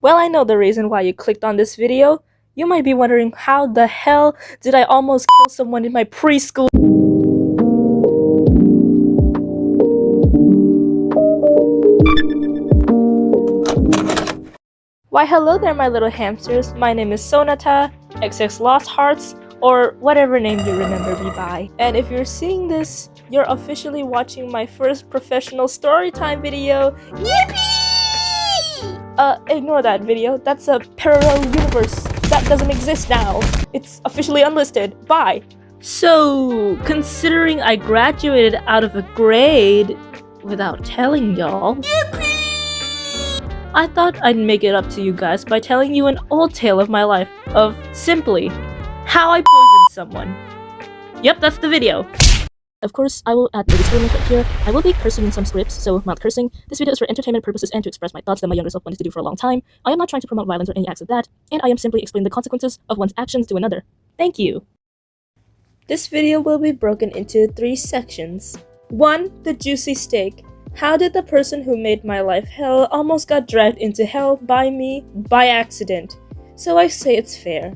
Well, I know the reason why you clicked on this video. You might be wondering, how the hell did I almost kill someone in my preschool? Why hello there my little hamsters, my name is ᯓᡣ𝐭WIMD, XX Lost Hearts, or whatever name you remember me by. And if you're seeing this, you're officially watching my first professional Storytime video. Yippee! Ignore that video, that's a parallel universe that doesn't exist now. It's officially unlisted, bye! So, considering I graduated out of a grade without telling y'all, I thought I'd make it up to you guys by telling you an old tale of my life of simply how I poisoned someone. Yep, that's the video. Of course, I will add the disclaimer right here. I will be cursing in some scripts, so mild cursing. This video is for entertainment purposes and to express my thoughts that my younger self wanted to do for a long time. I am not trying to promote violence or any acts of that, and I am simply explaining the consequences of one's actions to another. Thank you. This video will be broken into 3 sections. 1. The juicy steak. How did the person who made my life hell almost got dragged into hell by me by accident? So I say it's fair.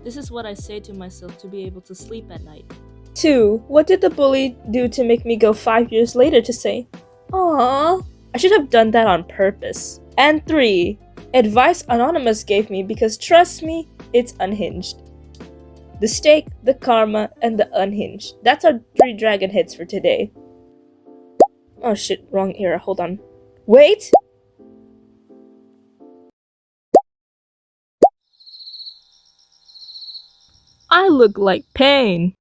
This is what I say to myself to be able to sleep at night. 2. What did the bully do to make me go 5 years later to say, "Aww"? I should have done that on purpose. And 3. Advice Anonymous gave me because trust me, it's unhinged. The steak, the karma, and the unhinged. That's our 3 dragon hits for today. Oh shit, wrong era, hold on. Wait! I look like pain.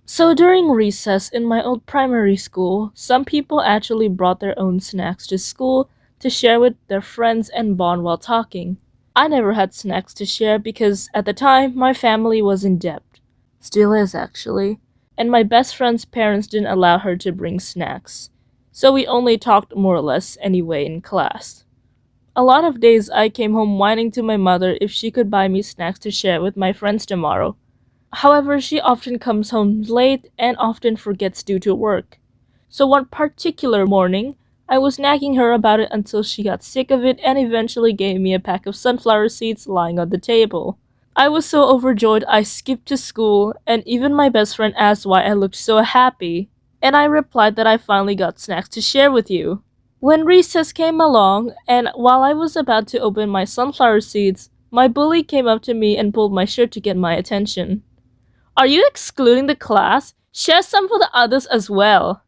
So during recess in my old primary school, some people actually brought their own snacks to school to share with their friends and bond while talking. I never had snacks to share because at the time my family was in debt. Still is actually. And my best friend's parents didn't allow her to bring snacks. So we only talked more or less anyway in class. A lot of days I came home whining to my mother if she could buy me snacks to share with my friends tomorrow. However, she often comes home late and often forgets due to work. So one particular morning, I was nagging her about it until she got sick of it and eventually gave me a pack of sunflower seeds lying on the table. I was so overjoyed I skipped to school, and even my best friend asked why I looked so happy. And I replied that I finally got snacks to share with you. When recess came along, and while I was about to open my sunflower seeds, my bully came up to me and pulled my shirt to get my attention. "Are you excluding the class? Share some for the others as well."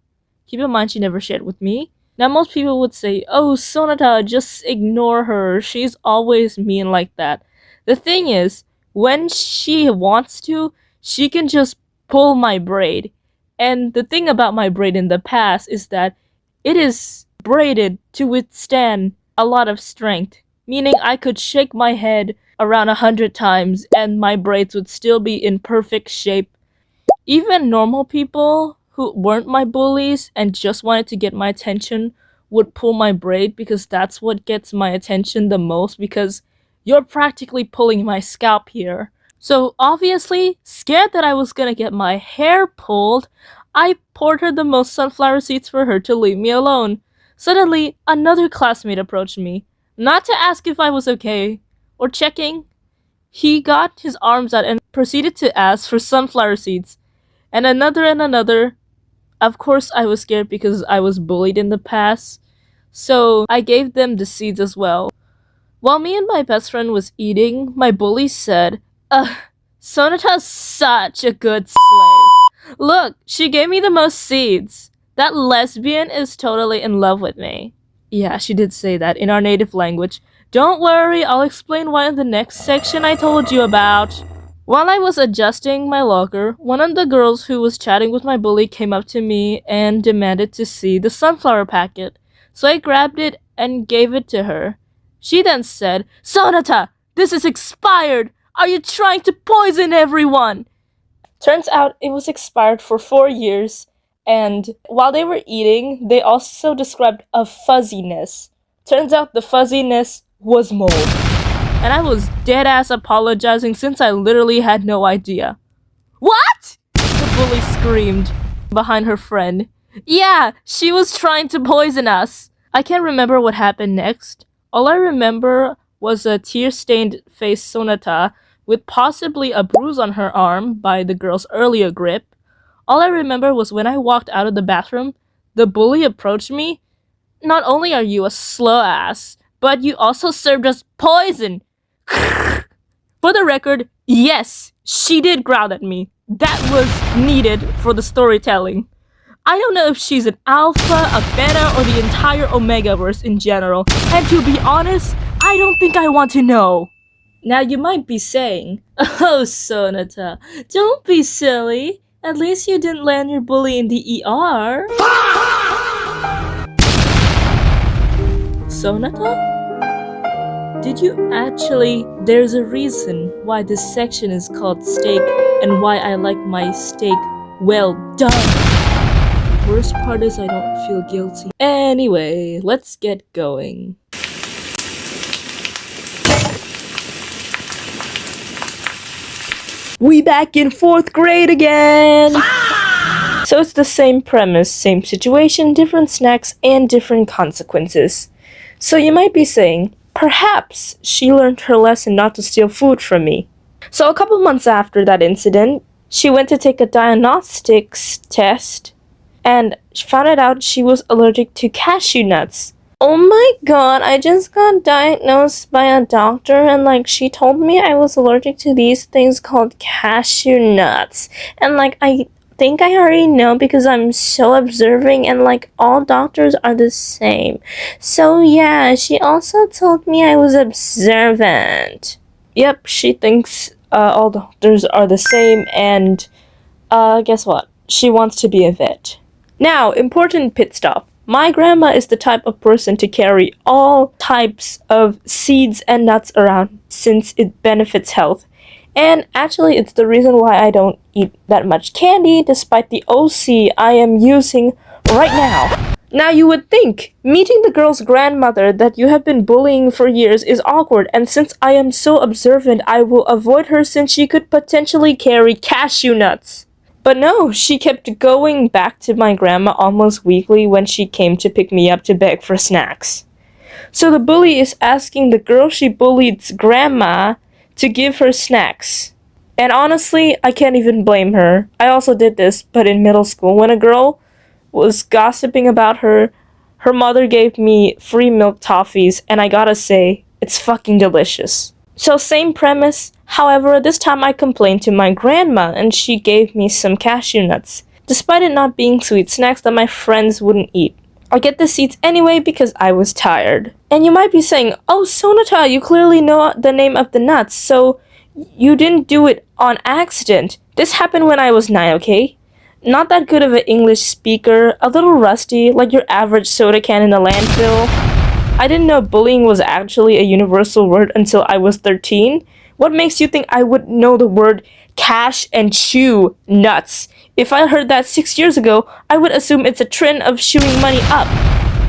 Keep in mind she never shared with me. Now most people would say, "Oh, ᯓᡣ𝐭WIMD, just ignore her. She's always mean like that." The thing is, when she wants to, she can just pull my braid. And the thing about my braid in the past is that it is braided to withstand a lot of strength, meaning I could shake my head around 100 times and my braids would still be in perfect shape. Even normal people who weren't my bullies and just wanted to get my attention would pull my braid because that's what gets my attention the most, because you're practically pulling my scalp here. So obviously, scared that I was gonna get my hair pulled, I poured her the most sunflower seeds for her to leave me alone. Suddenly, another classmate approached me, not to ask if I was okay, or checking. He got his arms out and proceeded to ask for sunflower seeds. And another. Of course, I was scared because I was bullied in the past, so I gave them the seeds as well. While me and my best friend was eating, my bully said, ᯓᡣ𝐭WIMD's such a good slave. Look, she gave me the most seeds. That lesbian is totally in love with me." Yeah, she did say that in our native language. Don't worry, I'll explain why in the next section I told you about. While I was adjusting my locker, one of the girls who was chatting with my bully came up to me and demanded to see the sunflower packet. So I grabbed it and gave it to her. She then said, "ᯓᡣ𝐭WIMD, this is expired! Are you trying to poison everyone?" Turns out it was expired for 4 years, and while they were eating, they also described a fuzziness. Turns out the fuzziness was mold. And I was dead ass apologizing since I literally had no idea. "What?" the bully screamed behind her friend. Yeah, she was trying to poison us. I can't remember what happened next. All I remember was a tear-stained face Sonata with possibly a bruise on her arm by the girl's earlier grip. All I remember was when I walked out of the bathroom, the bully approached me. Not only are you a slow ass, but you also served us poison. For the record, yes, she did growl at me. That was needed for the storytelling. I don't know if she's an alpha, a beta, or the entire Omegaverse in general, and to be honest, I don't think I want to know. Now you might be saying, oh Sonata, don't be silly. At least you didn't land your bully in the ER. Sonata? Did you actually? There's a reason why this section is called steak and why I like my steak well done. Worst part is I don't feel guilty. Anyway, let's get going. We back in 4th grade again! So it's the same premise, same situation, different snacks, and different consequences. So you might be saying, perhaps she learned her lesson not to steal food from me. So a couple months after that incident, she went to take a diagnostics test and found out she was allergic to cashew nuts. Oh my god, I just got diagnosed by a doctor and she told me I was allergic to these things called cashew nuts. And I think I already know because I'm so observing and all doctors are the same. So yeah, she also told me I was observant. Yep, she thinks all doctors are the same and guess what? She wants to be a vet. Now, important pit stop. My grandma is the type of person to carry all types of seeds and nuts around since it benefits health. And actually, it's the reason why I don't eat that much candy despite the OC I am using right now. Now you would think, meeting the girl's grandmother that you have been bullying for years is awkward, and since I am so observant, I will avoid her since she could potentially carry cashew nuts. But no, she kept going back to my grandma almost weekly when she came to pick me up to beg for snacks. So the bully is asking the girl she bullied's grandma to give her snacks. And honestly, I can't even blame her. I also did this, but in middle school, when a girl was gossiping about her, her mother gave me free milk toffees, and I gotta say, it's fucking delicious. So same premise, however, this time I complained to my grandma, and she gave me some cashew nuts, despite it not being sweet snacks that my friends wouldn't eat. I get the seeds anyway because I was tired. And you might be saying, oh Sonata, you clearly know the name of the nuts, so you didn't do it on accident. This happened when I was 9, okay? Not that good of an English speaker, a little rusty, like your average soda can in a landfill. I didn't know bullying was actually a universal word until I was 13. What makes you think I would know the word cash and chew nuts? If I heard that 6 years ago, I would assume it's a trend of chewing money up.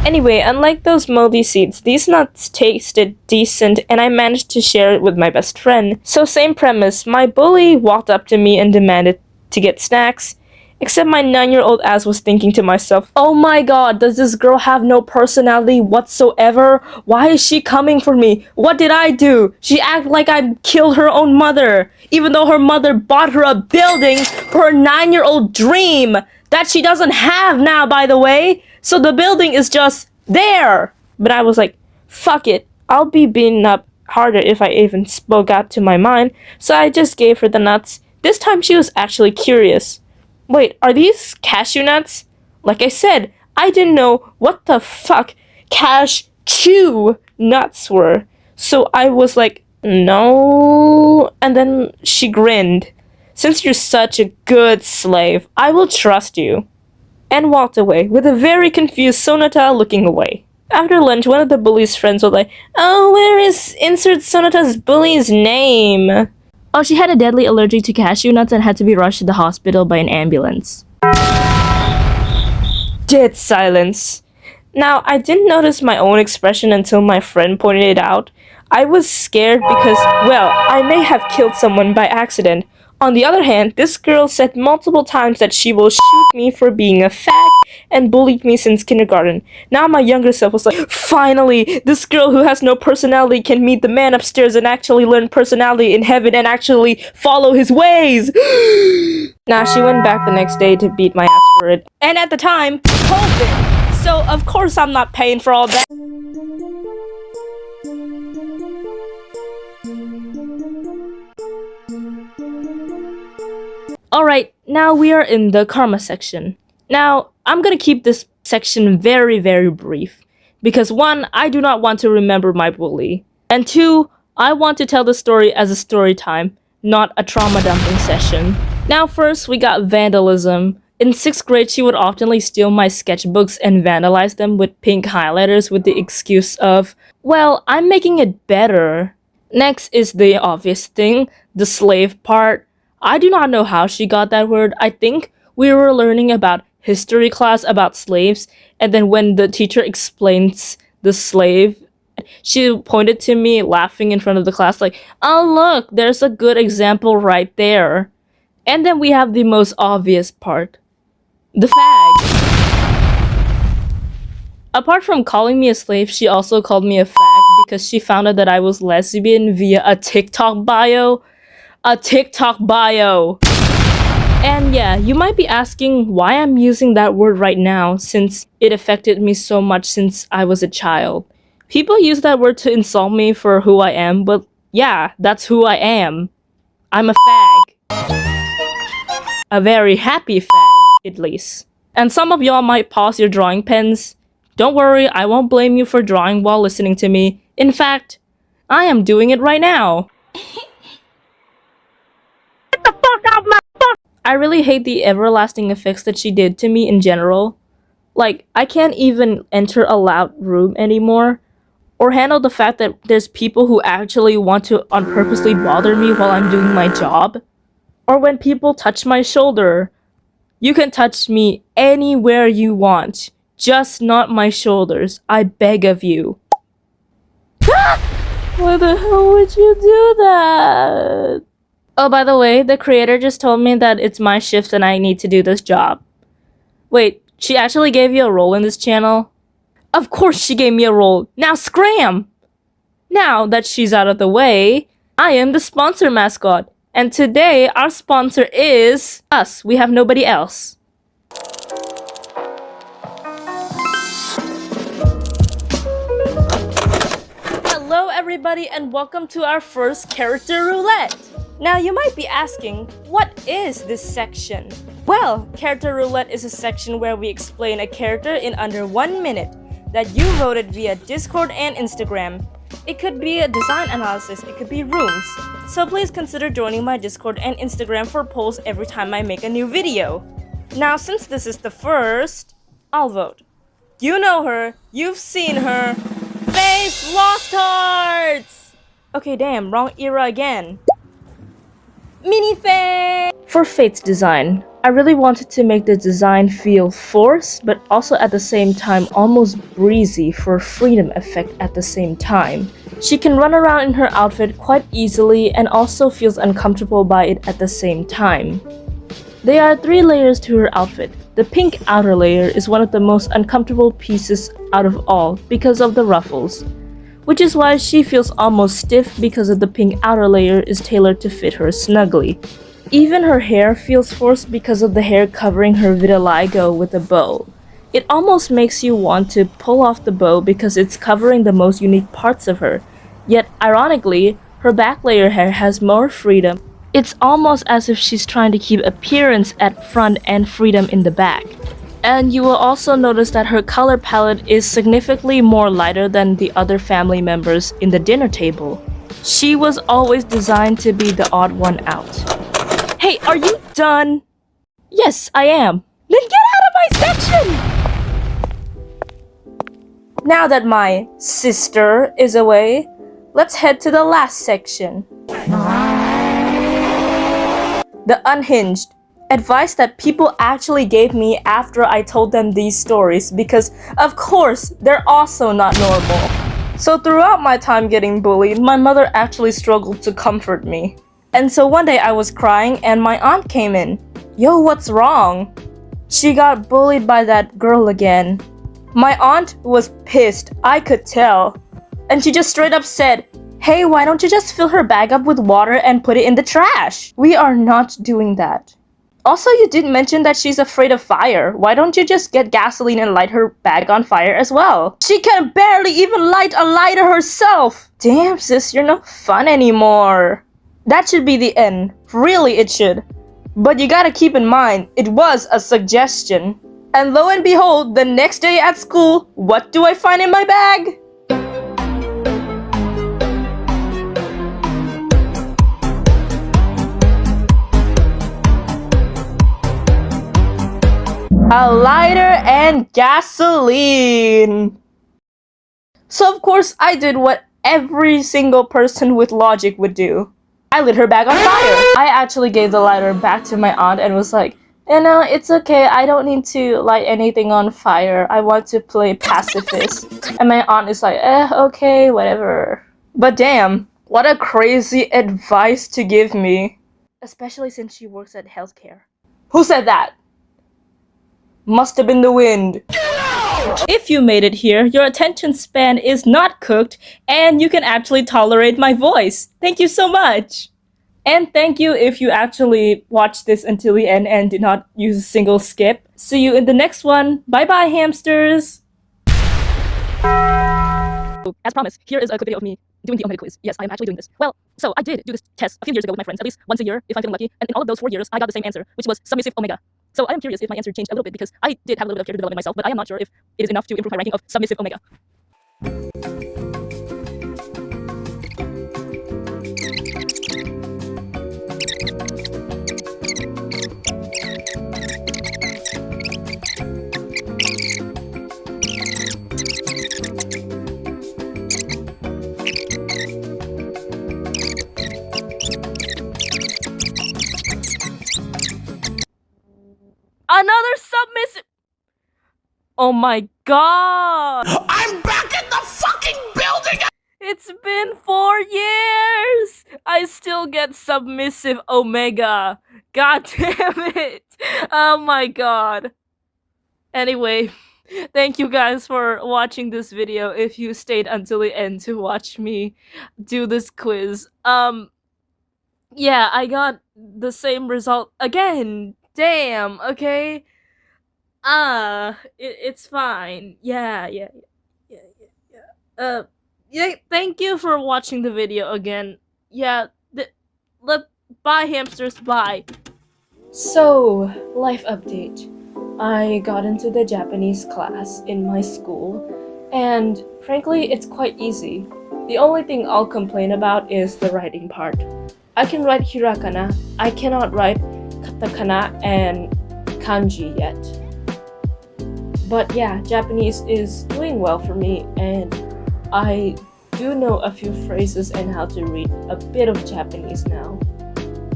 Anyway, unlike those moldy seeds, these nuts tasted decent and I managed to share it with my best friend. So same premise, my bully walked up to me and demanded to get snacks. Except my 9-year-old ass was thinking to myself, oh my god, does this girl have no personality whatsoever? Why is she coming for me? What did I do? She acted like I killed her own mother, even though her mother bought her a building for her 9-year-old dream that she doesn't have now, by the way. So the building is just there. But I was like, fuck it. I'll be beaten up harder if I even spoke out to my mind. So I just gave her the nuts. This time she was actually curious. Wait, are these cashew nuts? Like I said, I didn't know what the fuck cashew nuts were. So I was like, no. And then she grinned. Since you're such a good slave, I will trust you. And walked away, with a very confused Sonata looking away. After lunch, one of the bully's friends was like, oh, where is insert Sonata's bully's name? Oh, she had a deadly allergy to cashew nuts and had to be rushed to the hospital by an ambulance. Dead silence. Now, I didn't notice my own expression until my friend pointed it out. I was scared because, well, I may have killed someone by accident. On the other hand, this girl said multiple times that she will shoot me for being a fag and bullied me since kindergarten. Now my younger self was like, finally, this girl who has no personality can meet the man upstairs and actually learn personality in heaven and actually follow his ways. Now she went back the next day to beat my ass for it. And at the time, COVID. So of course I'm not paying for all that. Alright, now we are in the karma section. Now, I'm gonna keep this section very, very brief. Because 1, I do not want to remember my bully. And 2, I want to tell the story as a story time, not a trauma dumping session. Now first, we got vandalism. In 6th grade, she would oftenly steal my sketchbooks and vandalize them with pink highlighters with the excuse of, well, I'm making it better. Next is the obvious thing, the slave part. I do not know how she got that word. I think we were learning about history class about slaves, and then when the teacher explains the slave, she pointed to me laughing in front of the class like, oh look, there's a good example right there. And then we have the most obvious part. The fag. Apart from calling me a slave, she also called me a fag because she found out that I was lesbian via a TikTok bio. A TikTok bio. And yeah, you might be asking why I'm using that word right now since it affected me so much since I was a child. People use that word to insult me for who I am, but yeah, that's who I am. I'm a fag. A very happy fag, at least. And some of y'all might pause your drawing pens. Don't worry, I won't blame you for drawing while listening to me. In fact, I am doing it right now. I really hate the everlasting effects that she did to me in general. Like, I can't even enter a loud room anymore, or handle the fact that there's people who actually want to unpurposely bother me while I'm doing my job. Or when people touch my shoulder. You can touch me anywhere you want, just not my shoulders, I beg of you. Why the hell would you do that? Oh, by the way, the creator just told me that it's my shift and I need to do this job. Wait, she actually gave you a role in this channel? Of course she gave me a role. Now scram! Now that she's out of the way, I am the sponsor mascot. And today, our sponsor is us. We have nobody else. Hello everybody and welcome to our first character roulette. Now you might be asking, what is this section? Well, character roulette is a section where we explain a character in under 1 minute that you voted via Discord and Instagram. It could be a design analysis, it could be rooms. So please consider joining my Discord and Instagram for polls every time I make a new video. Now since this is the first, I'll vote. You know her, you've seen her. Faith Lost Hearts! Okay, damn, wrong era again. Mini Faith! For Faith's design, I really wanted to make the design feel forced, but also at the same time almost breezy for a freedom effect at the same time. She can run around in her outfit quite easily and also feels uncomfortable by it at the same time. There are 3 layers to her outfit. The pink outer layer is one of the most uncomfortable pieces out of all because of the ruffles, which is why she feels almost stiff because of the pink outer layer is tailored to fit her snugly. Even her hair feels forced because of the hair covering her vitiligo with a bow. It almost makes you want to pull off the bow because it's covering the most unique parts of her. Yet, ironically, her back layer hair has more freedom. It's almost as if she's trying to keep appearance at front and freedom in the back. And you will also notice that her color palette is significantly more lighter than the other family members in the dinner table. She was always designed to be the odd one out. Hey, are you done? Yes, I am. Then get out of my section! Now that my sister is away, let's head to the last section. The unhinged. Advice that people actually gave me after I told them these stories because, of course, they're also not normal. So throughout my time getting bullied, my mother actually struggled to comfort me. And so one day I was crying and my aunt came in. Yo, what's wrong? She got bullied by that girl again. My aunt was pissed, I could tell. And she just straight up said, hey, why don't you just fill her bag up with water and put it in the trash? We are not doing that. Also, you did mention that she's afraid of fire. Why don't you just get gasoline and light her bag on fire as well? She can barely even light a lighter herself! Damn sis, you're no fun anymore. That should be the end. Really, it should. But you gotta keep in mind, it was a suggestion. And lo and behold, the next day at school, what do I find in my bag? A lighter and gasoline. So of course I did what every single person with logic would do. I lit her bag on fire. I actually gave the lighter back to my aunt and was like, no, it's okay, I don't need to light anything on fire. I want to play pacifist. And my aunt is like, okay, whatever. But damn, what a crazy advice to give me. Especially since she works at healthcare. Who said that? Must have been the wind. If you made it here, your attention span is not cooked, and you can actually tolerate my voice. Thank you so much. And thank you if you actually watched this until the end and did not use a single skip. See you in the next one. Bye bye, hamsters. As promised, here is a quick video of me doing the Omega quiz. Yes, I am actually doing this. Well, so I did do this test a few years ago with my friends, at least once a year if I'm feeling lucky, and in all of those 4 years, I got the same answer, which was submissive Omega. So I am curious if my answer changed a little bit because I did have a little bit of character development myself, but I am not sure if it is enough to improve my ranking of submissive Omega. Another submissive. Oh my god. I'm back in the fucking building! It's been 4 years. I still get submissive Omega. God damn it. Oh my god. Anyway, thank you guys for watching this video if you stayed until the end to watch me do this quiz. Yeah, I got the same result again. Damn, okay? It's fine. Yeah. Yeah, thank you for watching the video again. Yeah, bye hamsters, bye. So, life update. I got into the Japanese class in my school, and frankly, it's quite easy. The only thing I'll complain about is the writing part. I can write hiragana, I cannot write katakana and kanji yet. But yeah, Japanese is doing well for me, and I do know a few phrases and how to read a bit of Japanese now.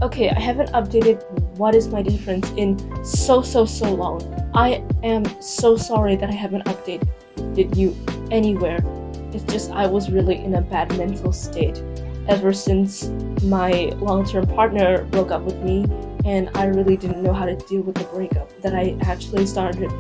Okay, I haven't updated what is my difference in so long. I am so sorry that I haven't updated you anywhere. It's just I was really in a bad mental state ever since my long-term partner broke up with me, and I really didn't know how to deal with the breakup, that I actually started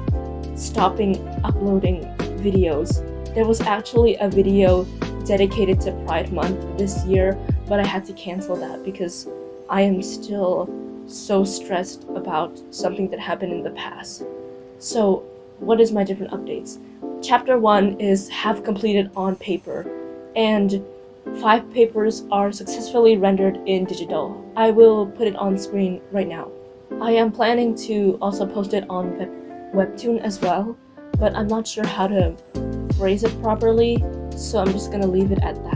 stopping uploading videos. There was actually a video dedicated to Pride Month this year, but I had to cancel that because I am still so stressed about something that happened in the past. So, what is my different updates? Chapter 1 is half completed on paper, and 5 papers are successfully rendered in digital. I will put it on screen right now. I am planning to also post it on Webtoon as well, but I'm not sure how to phrase it properly, so I'm just gonna leave it at that.